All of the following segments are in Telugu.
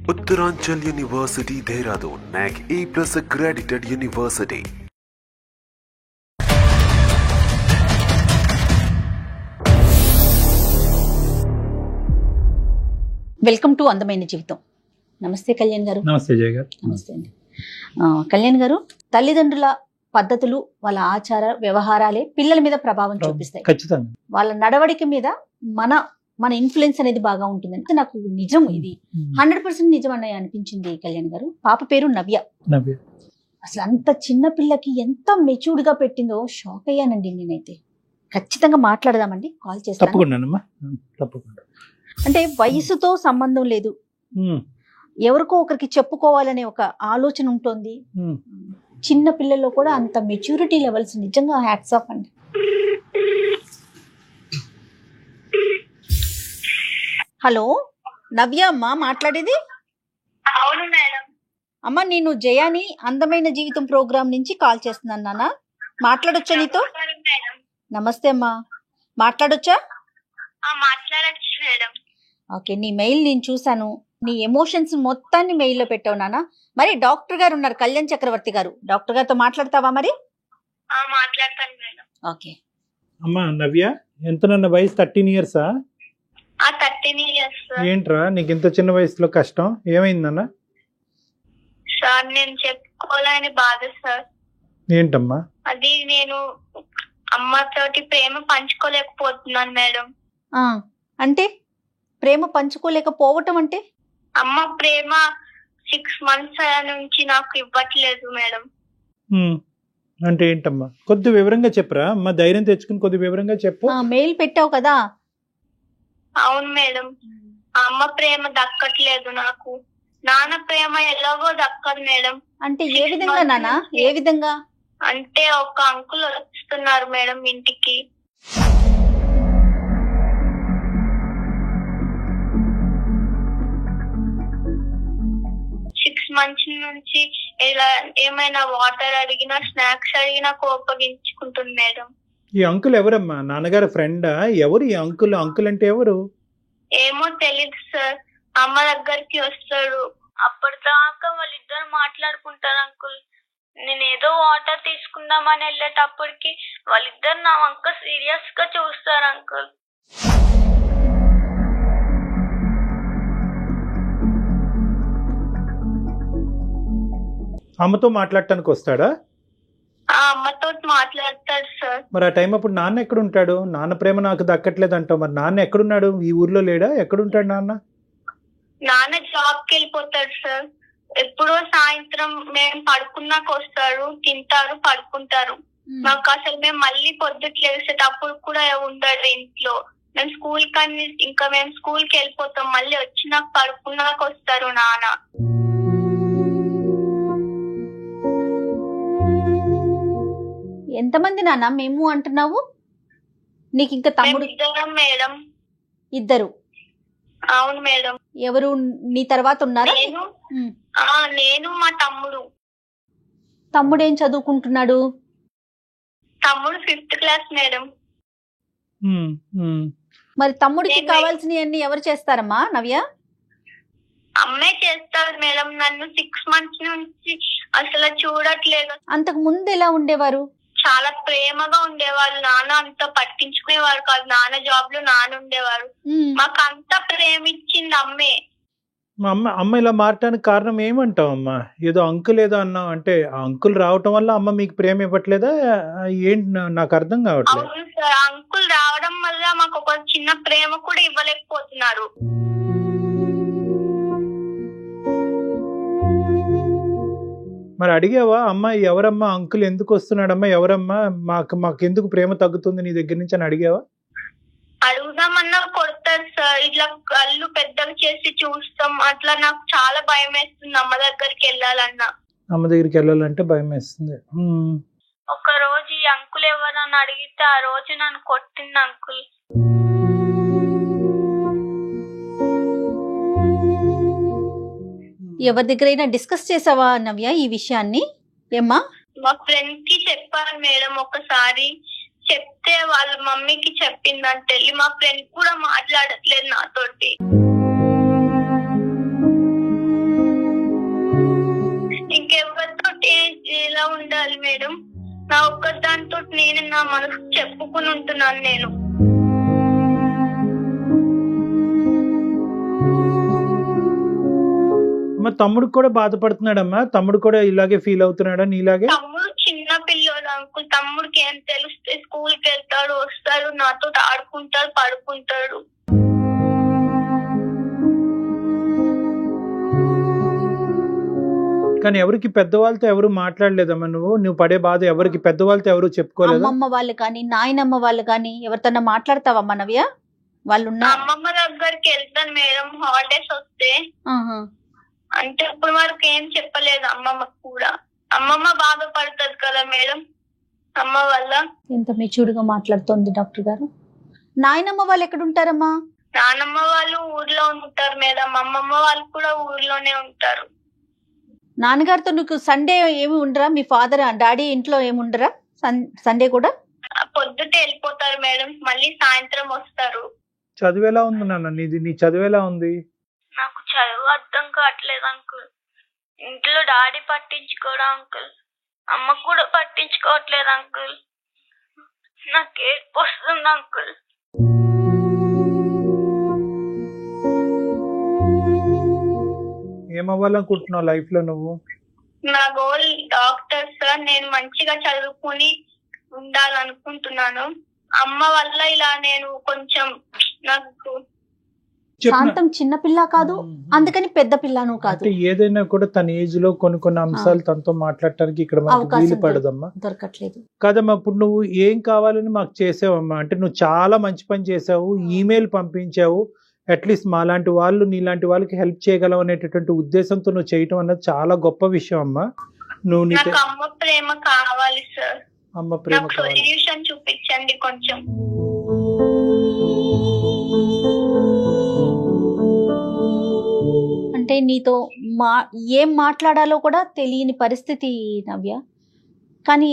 Uttaranchal University, Dehradun, NAC A+ accredited university. Welcome to అందమైన జీవితం. నమస్తే కళ్యాణ్ గారు. నమస్తే జయ గారు. నమస్తే అండి. కళ్యాణ్ గారు, తల్లిదండ్రుల పద్ధతులు, వాళ్ళ ఆచార వ్యవహారాలే పిల్లల మీద ప్రభావం చూపిస్తాయి. ఖచ్చితంగా వాళ్ళ నడవడిక మీద మన ఇన్ఫ్లుయెన్స్ అనేది బాగా ఉంటుందని నాకు నిజం, ఇది 100% నిజం అన్నయ్య అనిపించింది కళ్యాణ్ గారు. పాప పేరు నవ్య. అసలు అంత చిన్న పిల్లకి ఎంత మెచ్యూర్డ్ గా పెట్టిందో షాక్ అయ్యానండి నేనైతే. ఖచ్చితంగా మాట్లాడదామండి, కాల్ చేస్తాను. తప్పకుండా. అంటే వయసుతో సంబంధం లేదు, ఎవరికో ఒకరికి చెప్పుకోవాలనే ఒక ఆలోచన ఉంటుంది. చిన్న పిల్లల్లో కూడా అంత మెచ్యూరిటీ లెవెల్స్ నిజంగా హ్యాట్స్ ఆఫ్ అండి. హలో, నవ్య అమ్మా మాట్లాడేది? అవును మేడం. అమ్మ, నేను జయాని అందమైన జీవితం ప్రోగ్రామ్ నుంచి కాల్ చేస్తున్నాను నాన్న. మాట్లాడొచ్చా నీతో? నమస్తే అమ్మా, మాట్లాడొచ్చా? మాట్లాడచ్చు మేడం. ఓకే, నీ మెయిల్ నేను చూసాను. నీ ఎమోషన్స్ మొత్తాన్ని మెయిల్లో పెట్టావు నాన్న. మరి డాక్టర్ గారు ఉన్నారు, కళ్యాణ్ చక్రవర్తి గారు. డాక్టర్ గారితో మాట్లాడతావా మరి? మాట్లాడతాను మేడం. ఓకే అమ్మా నవ్య, ఎంత నన్న వయసు? 13 years? 13 years. ఏంట్రా నీకు ఇంత చిన్న వయసులో కష్టం ఏమైందన్న? సార్, నేను చెప్పుకోలేని బాధ సార్. ఏంటమ్మా అది? నేను అమ్మతోటి ప్రేమ పంచుకోలేకపోతున్నాను మేడం. అంటే ప్రేమ పంచుకోలేకపోవటం అంటే? అమ్మ ప్రేమ 6 months నుంచి నాకు ఇవ్వట్లేదు మేడం. అంటే ఏంటమ్మా? కొద్ది వివరంగా చెప్పరా అమ్మా, ధైర్యం తెచ్చుకుని కొద్ది వివరంగా చెప్పు. మెయిల్ పెట్టావు కదా. అవును మేడం, అమ్మ ప్రేమ దక్కట్లేదు నాకు. నాన్న ప్రేమ ఎలాగో దక్కదు మేడం. అంటే ఏ విధంగా నాన్న? ఏ విధంగా అంటే ఒక అంకుల్ వస్తున్నారు మేడం ఇంటికి. 6 months నుంచి ఇలా ఏమైనా వాటర్ అడిగినా, స్నాక్స్ అడిగినా కోపగించుకుంటుంది మేడం. ఈ అంకుల్ ఎవరమ్మా? నాన్నగారు ఫ్రెండా? ఎవరు ఈ అంకుల్? అంకుల్ అంటే ఎవరు? ఏమో తెలీదు సార్. అమ్మ దగ్గరికి వస్తాడు, అప్పటిదాకా వాళ్ళిద్దరు మాట్లాడుకుంటారు అంకుల్. నేను ఏదో వాటర్ తీసుకుందామని వెళ్ళేటప్పటికి వాళ్ళిద్దరు నా వంక సీరియస్ గా చూస్తారు అంకుల్. అమ్మతో మాట్లాడటానికి వస్తాడా? అమ్మతో మాట్లాడతాడు సార్. మరి ఆ టైం అప్పుడు నాన్న ఎక్కడ ఉంటాడు? నాన్న ప్రేమ నాకు దక్కట్లేదు అంటావు, మరి నాన్న ఎక్కడున్నాడు? ఈ ఊర్లో లేడా? ఎక్కడుంటాడు నాన్న? నాన్న జాబ్ కి వెళ్ళిపోతాడు సార్. ఎప్పుడో సాయంత్రం మేము పడుకున్నాక వస్తారు, తింటారు, పడుకుంటారు. మాకు అసలు మేము మళ్ళీ పొద్దుట్లు లేసేటప్పుడు కూడా ఉండడు ఇంట్లో. మేము స్కూల్ కి వెళ్ళిపోతాం, మళ్ళీ వచ్చినాక పడుకున్నాక వస్తారు నాన్న. ఎంతమంది నాన్న మేము అంటున్నావు? నీకు ఇంకా తమ్ముడు? మేడం. ఇద్దరు? అవును మేడం. ఎవరు నీ తర్వాత ఉన్నారా? నేను మా తమ్ముడు. తమ్ముడు ఏం చదువుకుంటున్నాడు? తమ్ముడు 5th class మేడం. మరి తమ్ముడికి కావాల్సినవన్నీ ఎవరు చేస్తారమ్మా నవ్య? అమ్మే చేస్తారు మేడం. నన్ను 6 months నుంచి అసలు చూడట్లేదు. అంతకు ముందు ఎలా ఉండేవారు? చాలా ప్రేమగా ఉండేవాళ్ళు. నాన్న అంత పట్టించుకునేవారు కాదు. నాన్న జాబ్ లో నాన్న ఉండేవారు. మాకు అంత ప్రేమ ఇచ్చింది అమ్మే. అమ్మ ఇలా మారటానికి కారణం ఏమంటావు అమ్మా? ఏదో అంకుల్ ఏదో అన్నావు, అంటే ఆ అంకుల్ రావటం వల్ల అమ్మ మీకు ప్రేమ ఇవ్వట్లేదా? ఏంటి నాకు అర్థం కావట్లేదు. అవును సార్, అంకుల్ రావడం వల్ల మాకు ఒక చిన్న ప్రేమ కూడా ఇవ్వలేకపోతున్నారు. మరి అడిగావా అమ్మా, ఎవరమ్మా అంకుల్, ఎందుకు వస్తున్నాడమ్మా, ఎవరమ్మా, మాకు ఎందుకు ప్రేమ తగ్గుతుంది నీ దగ్గర నుంచి అని అడిగావా? అడుగుదామన్నా కొడతారు సార్. ఇట్లా కళ్ళు పెద్దగా చేసి చూస్తాం. అట్లా నాకు చాలా భయం వేస్తుంది అమ్మ దగ్గరికి వెళ్ళాలన్నా. అమ్మ దగ్గరికి వెళ్ళాలంటే భయం వేస్తుంది. ఒక రోజు ఈ అంకుల్ ఎవరని అడిగితే ఆ రోజు నన్ను కొట్టింది అంకుల్. ఎవరి దగ్గరైనా డిస్కస్ చేసావా నవ్య ఈ విషయాన్ని? ఏమ్మా? మా ఫ్రెండ్ కి చెప్పాను మేడం ఒకసారి. చెప్తే వాళ్ళ మమ్మీకి చెప్పిందంటే మా ఫ్రెండ్ కూడా మాట్లాడట్లేదు నాతోటి. చేయాలి మేడం? నా ఒక్క దాంతో నేను నా మనసు చెప్పుకుని ఉంటున్నాను నేను. మా తమ్ముడు కూడా బాధపడుతున్నాడమ్మా, తమ్ముడు కూడా ఇలాగే ఫీల్ అవుతున్నాడా నీలాగే? తమ్ముడు చిన్న పిల్లోడు అంకుల్, తమ్ముడికి ఏం తెలుస్తే స్కూల్కి వెళ్తాడు, వస్తాడు, నాతో ఆడుకుంటాడు, పడుకుంటాడు. కానీ ఎవరికి పెద్దవాళ్ళతో ఎవరు మాట్లాడలేదమ్మా? నువ్వు పడే బాధ ఎవరికి పెద్దవాళ్ళతో ఎవరు చెప్పుకోలేదు? అమ్మమ్మ వాళ్ళు కానీ నాయనమ్మ వాళ్ళు కానీ ఎవరితో మాట్లాడతావమ్మా నవ్య? వాళ్ళు అమ్మమ్మ దగ్గరికి వెళ్తాను మేడం హాలిడేస్ వస్తే. అంటే ఇప్పుడు వరకు ఏం చెప్పలేదు అమ్మమ్మకు కూడా. అమ్మమ్మ బాధపడుతుంది కదా మేడం అమ్మ వల్ల. ఎంత మెచ్యూర్డ్ గా మాట్లాడుతోంది డాక్టర్ గారు. నాయనమ్మ వాళ్ళు ఎక్కడ ఉంటారమ్మా? నానమ్మ వాళ్ళు ఊర్లో ఉంటారు మేడం, అమ్మమ్మ వాళ్ళు కూడా ఊర్లోనే ఉంటారు. నాన్నగారితో నీకు సండే ఏమి ఉండరా? మీ ఫాదర్ డాడీ ఇంట్లో ఏమి ఉండరా సండే కూడా? పొద్దుటే వెళ్ళిపోతారు మేడం, మళ్ళీ సాయంత్రం వస్తారు. చదువు ఎలా ఉంది నాన్న నీది? నీ చదువు ఎలా ఉంది? నాకు చదువు అర్థం కావట్లేదు అంకుల్. ఇంట్లో డాడీ పట్టించుకోవడం అంకుల్, అమ్మ కూడా పట్టించుకోవట్లేదు అంకుల్. నాకు ఏడుపు వస్తుంది అంకుల్. ఏమవ్వాలనుకుంటున్నావు లైఫ్ లో నువ్వు? నా గోల్ డాక్టర్ సార్. నేను మంచిగా చదువుకుని ఉండాలనుకుంటున్నాను. అమ్మ వల్ల ఇలా నేను కొంచెం నాకు శాంతం చిన్న పిల్ల కాదు, అందుకని పెద్ద పిల్లను కాదు. ఏదైనా కూడా తన ఏజ్ లో కొన్ని అంశాలు తనతో మాట్లాడటానికి ఇక్కడ మనకు వీలు పడదమ్మా, దొరకట్లేదు కదమ్మా. ఇప్పుడు నువ్వు ఏం కావాలని మాకు చేసావమ్మా? అంటే నువ్వు చాలా మంచి పని చేసావు, ఈమెయిల్ పంపించావు, అట్లీస్ట్ మాలాంటి వాళ్ళు నీలాంటి వాళ్ళకి హెల్ప్ చేయగలవు అనేటటువంటి ఉద్దేశంతో నువ్వు చేయటం అన్నది చాలా గొప్ప విషయం అమ్మా. నువ్వు నీకు అమ్మ ప్రేమ కావాలి సార్. అమ్మ ప్రేమ కావాలి. సొల్యూషన్ చూపించండి కొంచెం. అంటే నీతో ఏం మాట్లాడాలో కూడా తెలియని పరిస్థితి నవ్య. కానీ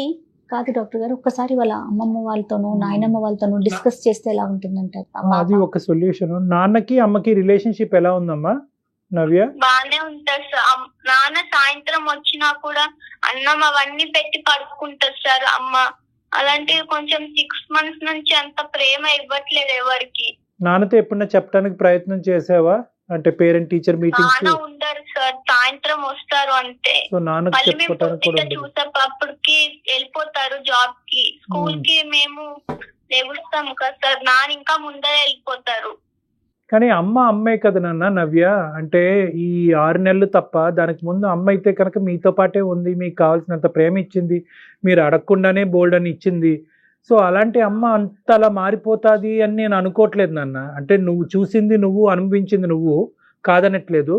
కాదు డాక్టర్ గారు, ఒక్కసారి వాళ్ళ అమ్మమ్మ వాళ్ళతోనూ నాయనమ్మ వాళ్ళతోనూ డిస్కస్ చేస్తే ఎలా ఉంటుందంటారు? అది ఒక సొల్యూషన్. నాన్నకి అమ్మకి రిలేషన్షిప్ ఎలా ఉందమ్మా నవ్య? బానే ఉంటారు సార్. నాన్న సాయంత్రం వచ్చినా కూడా అన్నం అవన్నీ పెట్టి పడుకుంటారు సార్ అమ్మ. అలాంటివి కొంచెం 6 months నుంచి అంత ప్రేమ ఇవ్వట్లేదు ఎవరికి. నాన్నతో ఎప్పుడన్నా చెప్పడానికి ప్రయత్నం చేసావా? అంటే పేరెంట్ టీచర్ మీటింగ్స్ నాన్న ఉండరు సార్, సాయంత్రం వస్తారు అంతే. మళ్ళీ మేము పొద్దుట చూసేటప్పటికి వెళ్ళిపోతారు జాబ్ కి, స్కూల్ కి మేము లేవుస్తాము కదా సార్, నాన్న ఇంకా ముందరే వెళ్ళిపోతారు. కానీ అమ్మే కదా నాన్న నవ్య. అంటే ఈ 6 నెలలు తప్ప దానికి ముందు అమ్మ అయితే కనుక మీతో పాటే ఉంది, మీకు కావాల్సినంత ప్రేమ ఇచ్చింది, మీరు అడగకుండానే బోల్డ్ అని ఇచ్చింది. సో అలాంటి అమ్మ అంతలా మారిపోతుంది అని నేను అనుకోవట్లేదు నాన్న. అంటే నువ్వు చూసింది నువ్వు, అనుభవించింది నువ్వు, కాదనట్లేదు.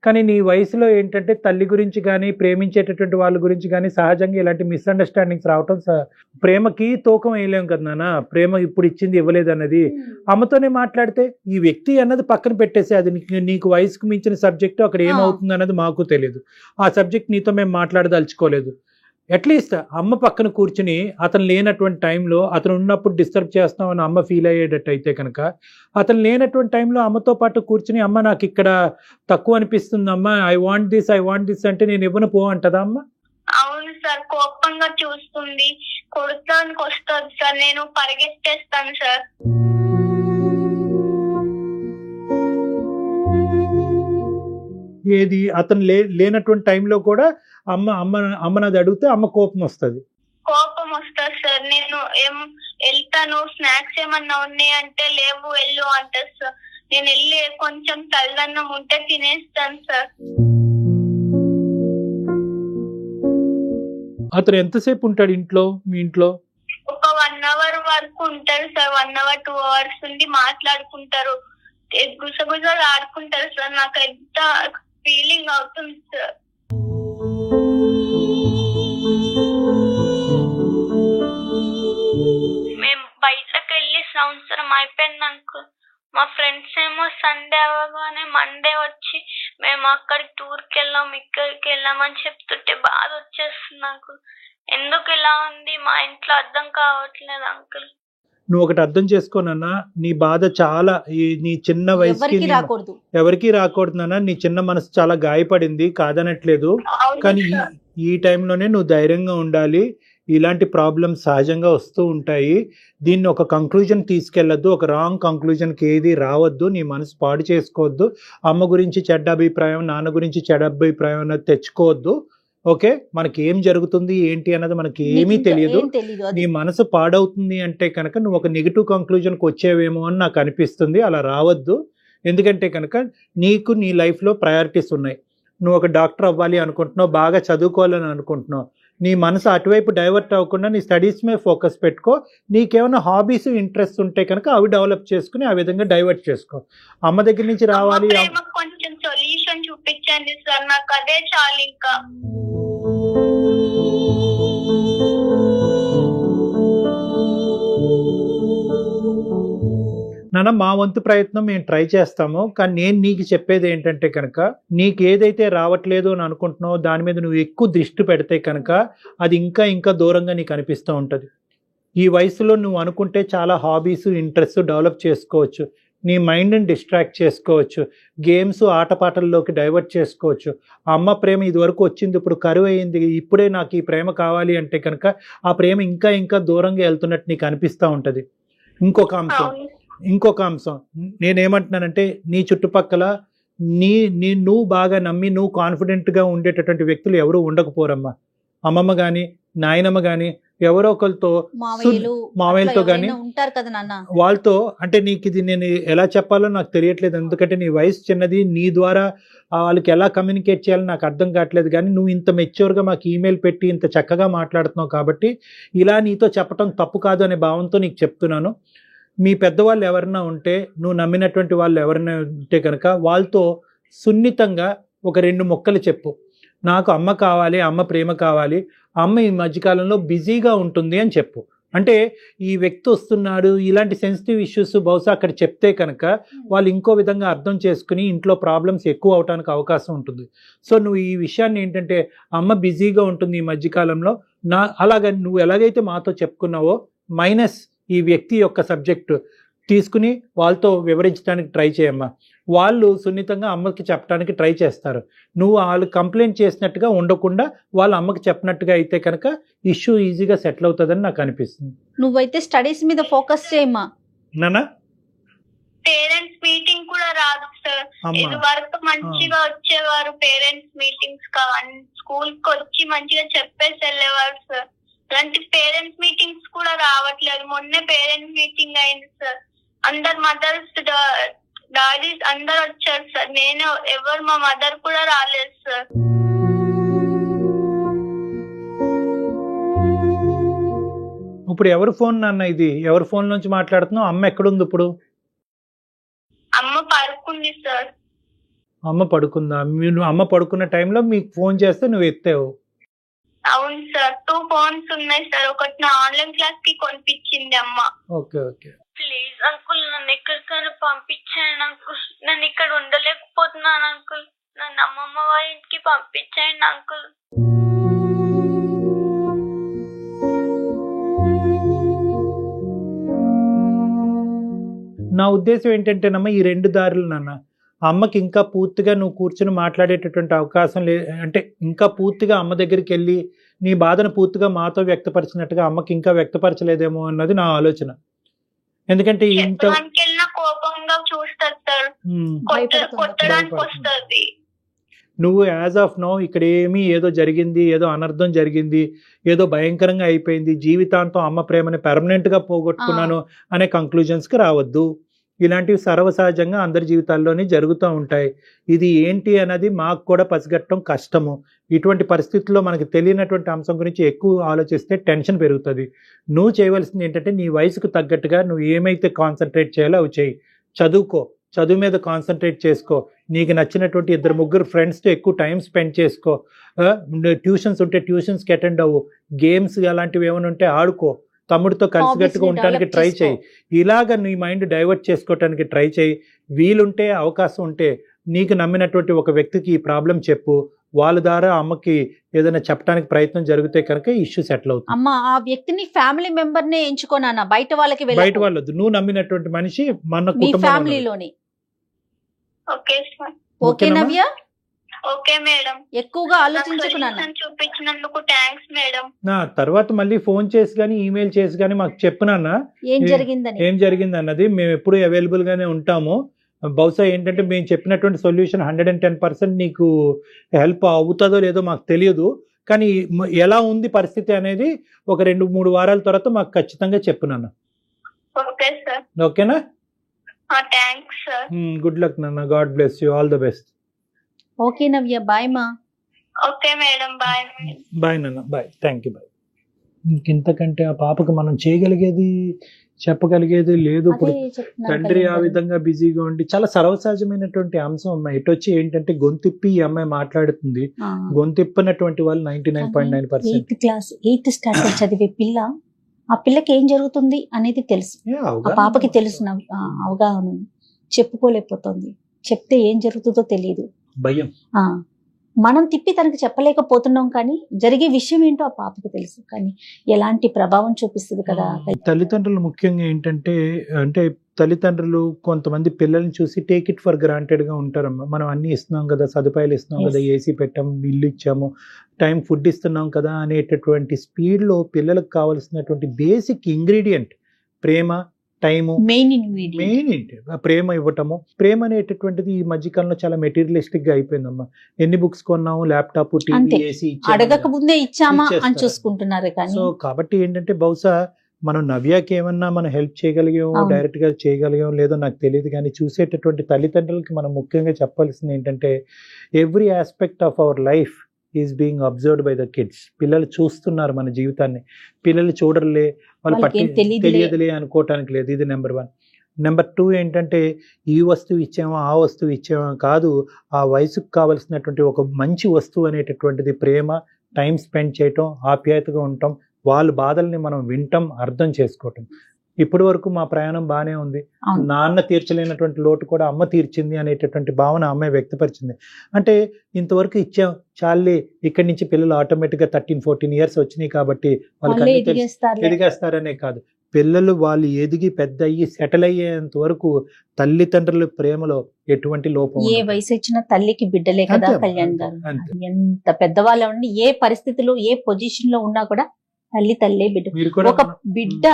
కానీ నీ వయసులో ఏంటంటే తల్లి గురించి కానీ ప్రేమించేటటువంటి వాళ్ళ గురించి కానీ సహజంగా ఇలాంటి మిస్అండర్స్టాండింగ్స్ రావటం, ప్రేమకి తూకం వేయలేం కదా నాన్న. ప్రేమ ఇప్పుడు ఇచ్చింది ఇవ్వలేదు అన్నది అమ్మతోనే మాట్లాడితే, ఈ వ్యక్తి అన్నది పక్కన పెట్టేసి అది నీకు వయసుకు మించిన సబ్జెక్టు, అక్కడ ఏమవుతుంది అన్నది మాకు తెలియదు. ఆ సబ్జెక్ట్ నీతో మేము మాట్లాడదలుచుకోలేదు. అట్లీస్ట్ అమ్మ పక్కన కూర్చుని అతను లేనటువంటి టైంలో, అతను ఉన్నప్పుడు డిస్టర్బ్ చేస్తామని అమ్మ ఫీల్ అయ్యేటట్టు అయితే కనుక, అతను లేనటువంటి టైంలో అమ్మతో పాటు కూర్చుని, అమ్మ నాకు ఇక్కడ తక్కువ అనిపిస్తుంది అమ్మ, ఐ వాంట్ దిస్ అంటే నేను ఇవ్వను పో అంటదా అమ్మ? అవును సార్, కోపంగా చూస్తుంది, కొడతానికి వస్తుంది సార్, నేను పరిగెత్తేస్తాను సార్. ఏది అతను లేనటువంటి టైంలో కూడా అమ్మనది అడిగితే అమ్మ కోపం వస్తుంది సార్. నేను ఏం వెళ్తాను, స్నాక్స్ ఏమన్నా ఉన్నాయి అంటే లేవు వెళ్ళు అంటారు సార్. నేను వెళ్ళి కొంచెం తల్లన్నం ఉంటే తినేస్తాను సార్. అతను ఎంతసేపు ఉంటాడు ఇంట్లో, మీ ఇంట్లో? ఒక 1 hour వరకు ఉంటారు సార్. 1 hour 2 hours ఉండి మాట్లాడుకుంటారు, గుసగుసలు ఆడుకుంటారు సార్. నాకు ఎంత ఫీలింగ్ అవుతుంది సార్. మేము బయటకు వెళ్ళి సంవత్సరం అయిపోయింది అంకుల్. మా ఫ్రెండ్స్ ఏమో సండే అవ్వగానే మండే వచ్చి మేము అక్కడికి టూర్కి వెళ్ళాం, ఇక్కడికి వెళ్ళామని చెప్తుంటే బాధ వచ్చేస్తుంది నాకు. ఎందుకు ఇలా ఉంది మా ఇంట్లో అర్థం కావట్లేదు అంకుల్. నువ్వు ఒకటి అర్థం చేసుకోనన్నా, నీ బాధ చాలా, నీ చిన్న వయసుకి ఎవరికి రాకూడదు నాన్న. నీ చిన్న మనసు చాలా గాయపడింది, కాదనట్లేదు. కానీ ఈ టైంలోనే నువ్వు ధైర్యంగా ఉండాలి. ఇలాంటి ప్రాబ్లమ్స్ సహజంగా వస్తూ ఉంటాయి. దీన్ని ఒక కంక్లూజన్ తీసుకెళ్ళొద్దు, ఒక రాంగ్ కంక్లూజన్కి ఏది రావద్దు, నీ మనసు పాడు చేసుకోవద్దు. అమ్మ గురించి చెడ్డ అభిప్రాయం, నాన్న గురించి చెడ్డ అభిప్రాయం అన్నది తెచ్చుకోవద్దు. ఓకే, మనకి ఏం జరుగుతుంది ఏంటి అన్నది మనకి ఏమీ తెలియదు. నీ మనసు పాడవుతుంది అంటే కనుక నువ్వు ఒక నెగిటివ్ కంక్లూజన్కి వచ్చేవేమో అని నాకు అనిపిస్తుంది. అలా రావద్దు. ఎందుకంటే కనుక నీకు నీ లైఫ్లో ప్రయారిటీస్ ఉన్నాయి. నువ్వు ఒక డాక్టర్ అవ్వాలి అనుకుంటున్నావు, బాగా చదువుకోవాలని అనుకుంటున్నావు. నీ మనసు అటువైపు డైవర్ట్ అవ్వకుండా నీ స్టడీస్ మీద ఫోకస్ పెట్టుకో. నీకేమైనా హాబీస్ ఇంట్రెస్ట్ ఉంటే కనుక అవి డెవలప్ చేసుకుని ఆ విధంగా డైవర్ట్ చేసుకో. అమ్మ దగ్గర నుంచి రావాలి. కొంచెం సొల్యూషన్ చూపించండి సార్, నాకు అదే చాలు. ఇంకా నాన్న, మా వంతు ప్రయత్నం మేము ట్రై చేస్తాము. కానీ నేను నీకు చెప్పేది ఏంటంటే కనుక నీకు ఏదైతే రావట్లేదు అని అనుకుంటున్నావో దాని మీద నువ్వు ఎక్కువ దృష్టి పెడితే కనుక అది ఇంకా ఇంకా దూరంగా నీకు అనిపిస్తూ ఉంటుంది. ఈ వయసులో నువ్వు అనుకుంటే చాలా హాబీస్ ఇంట్రెస్ట్ డెవలప్ చేసుకోవచ్చు. నీ మైండ్ని డిస్ట్రాక్ట్ చేసుకోవచ్చు. గేమ్స్ ఆటపాటల్లోకి డైవర్ట్ చేసుకోవచ్చు. అమ్మ ప్రేమ ఇదివరకు వచ్చింది, ఇప్పుడు కరువు అయింది, ఇప్పుడే నాకు ఈ ప్రేమ కావాలి అంటే కనుక ఆ ప్రేమ ఇంకా ఇంకా దూరంగా వెళ్తున్నట్టు నీకు అనిపిస్తూ ఉంటుంది. ఇంకొక అంశం నేనేమంటున్నానంటే, నీ చుట్టుపక్కల నువ్వు బాగా నమ్మి నువ్వు కాన్ఫిడెంట్గా ఉండేటటువంటి వ్యక్తులు ఎవరు ఉండకపోరమ్మా. అమ్మమ్మ కానీ నాయనమ్మ కానీ ఎవరో ఒకరితో, మావయ్యలతో కానీ ఉంటారు కదా నాన్న, వాళ్ళతో. అంటే నీకు ఇది నేను ఎలా చెప్పాలో నాకు తెలియట్లేదు. ఎందుకంటే నీ వయసు చిన్నది, నీ ద్వారా వాళ్ళకి ఎలా కమ్యూనికేట్ చేయాలో నాకు అర్థం కావట్లేదు. కానీ నువ్వు ఇంత మెచ్యూర్గా మాకు ఈమెయిల్ పెట్టి ఇంత చక్కగా మాట్లాడుతున్నావు కాబట్టి ఇలా నీతో చెప్పటం తప్పు కాదు అనే భావంతో నీకు చెప్తున్నాను. మీ పెద్దవాళ్ళు ఎవరైనా ఉంటే, నువ్వు నమ్మినటువంటి వాళ్ళు ఎవరైనా ఉంటే కనుక వాళ్ళతో సున్నితంగా ఒక 2 ముక్కలు చెప్పు. నాకు అమ్మ కావాలి, అమ్మ ప్రేమ కావాలి, అమ్మ ఈ మధ్యకాలంలో బిజీగా ఉంటుంది అని చెప్పు. అంటే ఈ వ్యక్తి వస్తున్నాడు, ఇలాంటి సెన్సిటివ్ ఇష్యూస్ బహుశా అక్కడ చెప్తే కనుక వాళ్ళు ఇంకో విధంగా అర్థం చేసుకుని ఇంట్లో ప్రాబ్లమ్స్ ఎక్కువ అవడానికి అవకాశం ఉంటుంది. సో నువ్వు ఈ విషయాన్ని ఏంటంటే, అమ్మ బిజీగా ఉంటుంది ఈ మధ్యకాలంలో, అలాగ నువ్వు ఎలాగైతే మాతో చెప్పుకున్నావో మైనస్ ఈ వ్యక్తి యొక్క సబ్జెక్టు తీసుకుని వాళ్ళతో వివరించడానికి ట్రై చేయమ్మా. వాళ్ళు సున్నితంగా అమ్మకి చెప్పడానికి ట్రై చేస్తారు. నువ్వు వాళ్ళు కంప్లైంట్ చేసినట్టుగా ఉండకుండా వాళ్ళ అమ్మకి చెప్పినట్టుగా అయితే కనుక ఇష్యూ ఈజీగా సెటిల్ అవుతుందని నాకు అనిపిస్తుంది. నువ్వైతే స్టడీస్ మీద ఫోకస్ చేయమ్మా. నానా, పేరెంట్స్ మీటింగ్ కూడా రాదు సార్. ఇది వరకు మంచిగా వచ్చేవారు పేరెంట్స్ మీటింగ్స్, స్కూల్ కి వచ్చి మంచిగా చెప్పేసి వెళ్ళేవారు సార్. అలాంటి పేరెంట్స్ మీటింగ్స్ కూడా రావట్లేదు. మొన్నే పేరెంట్స్ మీటింగ్ అయింది సార్. అందరు మదర్స్ డాడీస్ అందరు వచ్చారు సార్. నేను ఎవరు, మా మదర్ కూడా రాలేదు సార్. ఇప్పుడు ఎవరు ఫోన్ నాన్న? ఇది ఎవరి ఫోన్ నుంచి మాట్లాడుతున్నావు? అమ్మ ఎక్కడుంది ఇప్పుడు? అమ్మ పడుకుంది సార్. అమ్మ పడుకుందా? అమ్మ పడుకున్న టైంలో మీకు ఫోన్ చేస్తే నువ్వు ఎత్తావు? అవును సార్, 2 ఫోన్స్ ఉన్నాయి సార్. ఒకటి నా ఆన్లైన్ క్లాస్ కి కొనిపించింది అమ్మ. Okay okay. ప్లీజ్ అంకుల్, నన్ను ఎక్కడికైనా పంపించండి అంకుల్. నేను ఇక్కడ ఉండలేకపోతున్నాను అంకుల్. నన్ను అమ్మమ్మ వాళ్ళ ఇంటికి పంపించండి అంకుల్. నా ఉద్దేశం ఏంటంటేనమ్మా, ఈ 2 దారులు నాన్న. అమ్మకి ఇంకా పూర్తిగా నువ్వు కూర్చుని మాట్లాడేటటువంటి అవకాశం అంటే ఇంకా పూర్తిగా అమ్మ దగ్గరికి వెళ్ళి నీ బాధను పూర్తిగా మాతో వ్యక్తపరిచినట్టుగా అమ్మకి ఇంకా వ్యక్తపరచలేదేమో అన్నది నా ఆలోచన. ఎందుకంటే ఇంత కోపంగా చూస్తారు సార్, కొట్టడానికి వస్తుంది. నువ్వు యాజ్ ఆఫ్ నో ఇక్కడ ఏదో జరిగింది, ఏదో అనర్థం జరిగింది, ఏదో భయంకరంగా అయిపోయింది, జీవితాంతం అమ్మ ప్రేమని పెర్మనెంట్గా పోగొట్టుకున్నాను అనే కంక్లూజన్స్కి రావద్దు. ఇలాంటివి సర్వసహజంగా అందరి జీవితాల్లోనే జరుగుతూ ఉంటాయి. ఇది ఏంటి అన్నది మాకు కూడా పసిగట్టడం కష్టము. ఇటువంటి పరిస్థితుల్లో మనకి తెలియనటువంటి అంశం గురించి ఎక్కువ ఆలోచిస్తే టెన్షన్ పెరుగుతుంది. నువ్వు చేయవలసింది ఏంటంటే, నీ వయసుకు తగ్గట్టుగా నువ్వు ఏమైతే కాన్సన్ట్రేట్ చేయాలో అవి చేయి. చదువుకో, చదువు మీద కాన్సన్ట్రేట్ చేసుకో. నీకు నచ్చినటువంటి 2-3 ఫ్రెండ్స్తో ఎక్కువ టైం స్పెండ్ చేసుకో. ట్యూషన్స్ ఉంటే ట్యూషన్స్కి అటెండ్ అవ్వు. గేమ్స్ అలాంటివి ఏమైనా ఉంటే ఆడుకో. తమ్ముడితో కలిసిగట్టుగా ఉండడానికి ట్రై చేయి. ఇలాగ నీ మైండ్ డైవర్ట్ చేసుకోవటానికి ట్రై చేయి. వీలుంటే, అవకాశం ఉంటే నీకు నమ్మినటువంటి ఒక వ్యక్తికి ఈ ప్రాబ్లం చెప్పు. వాళ్ళ ద్వారా అమ్మకి ఏదైనా చెప్పడానికి ప్రయత్నం జరిగితే కనుక ఇష్యూ సెటిల్ అవుతుంది. అమ్మ, ఆ వ్యక్తిని ఫ్యామిలీ మెంబర్ నే ఎంచుకోనా, బయట వాళ్ళకి బయట వాళ్ళదు. నువ్వు నమ్మినటువంటి మనిషి మన ఫ్యామిలీలోని. ఓకే నవ్య. Okay madam. ఎక్కువగా ఆలోచించకు నాన్న. సొల్యూషన్ చూపించినందుకు థ్యాంక్స్ మేడం. నా తర్వాత మళ్ళీ ఫోన్ చేసి కానీ ఈమెయిల్ చేసి కానీ మాకు చెప్పు నాన్న ఏం జరిగిందని. ఏం జరిగింది అన్నది. మేము ఎప్పుడు అవైలబుల్ గానే ఉంటాము. బహుశా ఏంటంటే మేము చెప్పినటువంటి సొల్యూషన్ 110% నీకు హెల్ప్ అవుతుందో లేదో మాకు తెలియదు, కానీ ఎలా ఉంది పరిస్థితి అనేది ఒక 2-3 వారాల తర్వాత మాకు ఖచ్చితంగా చెప్పు నాన్న. Okay sir. ఓకేనా? Thanks sir. గుడ్ లక్ నాన్న. God bless you. All the best. Okay Navya, bye మా. Okay madam, bye. బాయ్ నాన్న. బాయ్. Thank you. బాయ్. ఇంతకంటే ఆ పాపకు మనం చేయగలిగేది చెప్పగలిగేది లేదు. ఇప్పుడు అదే చెప్తున్నాను తండ్రి ఆ కళ్యాణ్ గారు. విధంగా బిజీగా ఉండి చాలా సర్వసహజమైనటువంటి అంశం అమ్మాయి. ఎటొచ్చి ఏంటంటే గొంతిప్పి ఈ అమ్మాయి మాట్లాడుతుంది. ఆ. గొంతిప్పినటువంటి వాళ్ళు 99.9%. 8th క్లాస్ 8th స్టాండర్డ్ చదివే పిల్ల, ఆ పిల్లకి ఏం జరుగుతుంది అనేది తెలుసు. ఆ పాపకి తెలుసు, అవగాహన ఉంది. చెప్పుకోలేకపోతుంది. చెప్తే ఏం జరుగుతుందో తెలియదు. భయం. మనం తిప్పి తనకి చెప్పలేకపోతున్నాం, కానీ జరిగే విషయం ఏంటో ఆ పాపకి తెలుసు. కానీ ఎలాంటి ప్రభావం చూపిస్తుంది కదా. తల్లిదండ్రులు ముఖ్యంగా ఏంటంటే, అంటే తల్లిదండ్రులు కొంతమంది పిల్లల్ని చూసి టేక్ ఇట్ ఫర్ గ్రాంటెడ్ గా ఉంటారమ్మా. మనం అన్ని ఇస్తున్నాం కదా, సదుపాయాలు ఇస్తున్నాం కదా, ఏసీ పెట్టాము, ఇల్లు ఇచ్చాము, టైం ఫుడ్ ఇస్తున్నాం కదా అనేటటువంటి స్పీడ్ లో పిల్లలకు కావలసినటువంటి బేసిక్ ఇంగ్రీడియంట్ ప్రేమ, టైము, మెయిన్ ఇంగ్రీడియంట్. ప్రేమ ఇవ్వటము. ప్రేమ అనేటటువంటిది ఈ మధ్యకాలంలో చాలా మెటీరియలిస్టిక్ గా అయిపోయిందమ్మా. ఎన్ని బుక్స్ కొన్నాము, ల్యాప్టాప్, టీవీ, అంతే. ఏసీ అడగక ముందే ఇచ్చామా అని ఇచ్చేస్తారు. చూసుకుంటున్నారు. కానీ సో కాబట్టి ఏంటంటే బహుశా మనం నవ్యాకి ఏమన్నా మనం హెల్ప్ చేయగలిగాము, అవును. డైరెక్ట్ గా చేయగలిగాము లేదో నాకు తెలియదు, కానీ చూసేటటువంటి తల్లిదండ్రులకి మనం ముఖ్యంగా చెప్పాల్సింది ఏంటంటే every aspect of our life is being observed by the kids. పిల్లలు చూస్తున్నారు మన జీవితాన్ని. పిల్లలు చూడలే, వాళ్ళు వాళ్ళకి ఏం తెలియదులే అనుకోవటానికి లేదు. ఇది నెంబర్ 1. నెంబర్ 2 ఏంటంటే ఈ వస్తువు ఇచ్చామా ఆ వస్తువు ఇచ్చామా కాదు, ఆ వయసుకు కావలసినటువంటి ఒక మంచి వస్తువు అనేటటువంటిది ప్రేమ, టైం స్పెండ్ చేయటం, ఆప్యాయతగా ఉండటం, వాళ్ళ బాధల్ని మనం వింటాం, అర్థం చేసుకోవటం. ఇప్పటి వరకు మా ప్రయాణం బాగానే ఉంది. అవును. నాన్న తీర్చలేనటువంటి లోటు కూడా అమ్మ తీర్చింది అనేటటువంటి భావన అమ్మాయి వ్యక్తపరిచింది. అంటే ఇంతవరకు ఇచ్చాం చాలే, ఇక్కడి నుంచి పిల్లలు ఆటోమేటిక్గా 13-14 ఇయర్స్ వచ్చినాయి కాబట్టి వాళ్ళకి వాళ్ళే అన్ని తెలుసు, ఎదిగేస్తారులే. ఎదిగేస్తారనే కాదు, పిల్లలు వాళ్ళు ఎదిగి పెద్ద అయ్యి సెటిల్ అయ్యేంత వరకు తల్లిదండ్రుల ప్రేమలో ఎటువంటి లోపం ఏ ఉండదు. వయసు వచ్చిన తల్లికి బిడ్డలే కదా అంతే, కళ్యాణ్ అంతే, గారు. అంతే. ఎంత పెద్దవాళ్ళ ఉండి ఏ పరిస్థితిలో ఏ పొజిషన్ లో ఉన్నా కూడా తల్లే బిడ్డ. మీరు కూడా ఒక బిడ్డ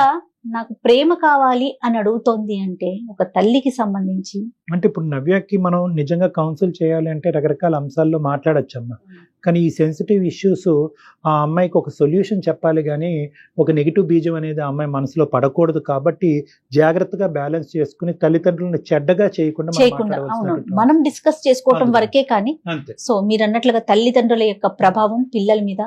నాకు ప్రేమ కావాలి అని అడుగుతోంది అంటే ఒక తల్లికి సంబంధించి. అంటే ఇప్పుడు నవ్యకి మనం నిజంగా కౌన్సిల్ చేయాలి అంటే రకరకాల అంశాల్లో మాట్లాడచ్చమ్మా. కానీ ఈ సెన్సిటివ్ ఇష్యూస్ ఆ అమ్మాయికి ఒక సొల్యూషన్ చెప్పాలి, కానీ ఒక నెగిటివ్ బీజం అనేది ఆ అమ్మాయి మనసులో పడకూడదు. కాబట్టి జాగ్రత్తగా బ్యాలెన్స్ చేసుకుని తల్లిదండ్రులను చెడ్డగా చేయకుండా మనం అవును, మాట్లాడవలసినటువంటి మనం డిస్కస్ చేసుకోవటం అంతే. వరకే. కానీ అంతే. సో మీరు అన్నట్లుగా తల్లిదండ్రుల యొక్క ప్రభావం పిల్లల మీద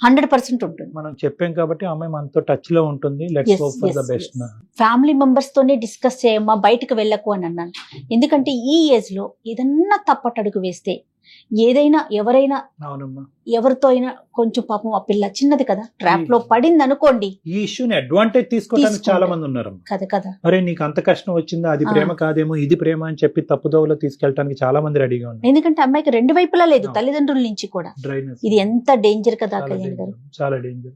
100% ఉంటుంది. మనం చెప్పాం కాబట్టి ఆ అమ్మాయి మనతో టచ్ లో ఉంటుంది. Let's hope for the best. Family members తోనే డిస్కస్ చేయమ్మా, బయటకు వెళ్ళకు అని అన్నాను. ఎందుకంటే ఈ ఏజ్ లో ఏదన్నా తప్పటడుగు వేస్తే, ఏదైనా ఎవరైనా అవునమ్మా. ఎవరితో అయినా కొంచెం పాపం ఆ పిల్ల చిన్నది కదా, ట్రాప్ లో పడింది అనుకోండి, ఈ ఇష్యూని అడ్వాంటేజ్ తీసుకోవడానికి చాలా మంది ఉన్నారమ్మా. కదా. అరే నీకు అంత కష్టం వచ్చిందా, అది ప్రేమ కాదేమో ఇది ప్రేమ అని చెప్పి తప్పుదోవలో తీసుకెళ్ళడానికి చాలా మంది రెడీగా ఉన్నారు. ఎందుకంటే అమ్మాయికి 2 వైపులా లేదు, అవును. తల్లిదండ్రుల నుంచి కూడా. డ్రైనెస్ ఇది ఎంత డేంజర్ కదా కళ్యాణ్ గారు. చాలా డేంజర్.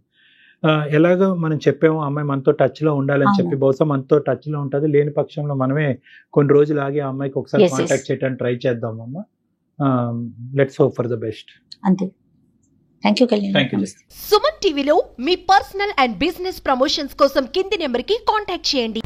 ఎలాగో మనం చెప్పాము అమ్మాయి మనతో టచ్ లో ఉండాలని చెప్పి, బహుశా మనతో టచ్ లో ఉంటుంది. లేని పక్షంలో మనమే కొన్ని రోజులు ఆగి ఆ అమ్మాయికి ఒకసారి Yes, కాంటాక్ట్ చేయడానికి ట్రై చేద్దాం అమ్మా. Let's hope for the best. అంతే. Thank you Kalyan. Thank you. Suman టీవీలో మీ పర్సనల్ అండ్ బిజినెస్ ప్రమోషన్స్ కోసం కింది నెంబర్కి కాంటాక్ట్ చేయండి.